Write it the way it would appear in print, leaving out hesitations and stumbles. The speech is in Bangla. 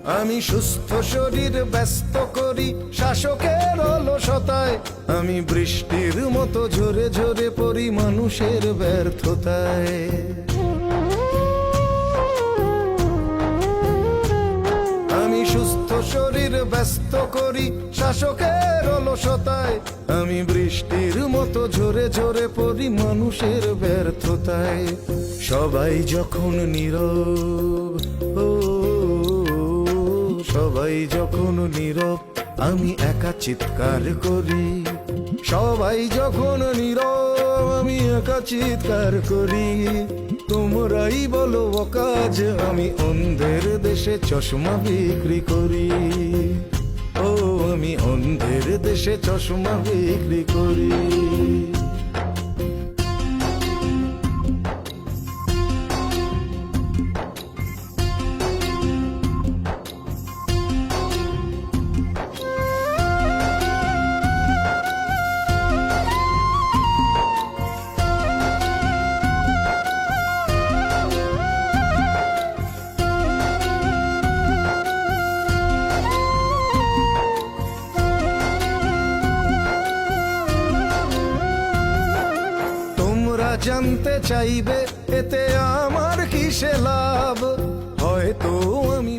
আমি সুস্থ শরীর ব্যস্ত করি শাসকের অলসতায়, আমি বৃষ্টির মতো ঝরে ঝরে পড়ি মানুষের ব্যর্থতায়। আমি সুস্থ শরীর ব্যস্ত করি শাসকের অলসতায়, আমি বৃষ্টির মতো ঝরে ঝরে পড়ি মানুষের ব্যর্থতায়। সবাই যখন নীরব, সবাই যখন নীরব আমি একা চিৎকার করি। সবাই যখন নীরব আমি একা চিৎকার করি। তোমরাই বলো অকাজ, আমি অন্ধের দেশে চশমা বিক্রি করি। ও আমি অন্ধের দেশে চশমা বিক্রি করি। জানতে চাইবে এতে আমার কিসে লাভ, হয়তো আমি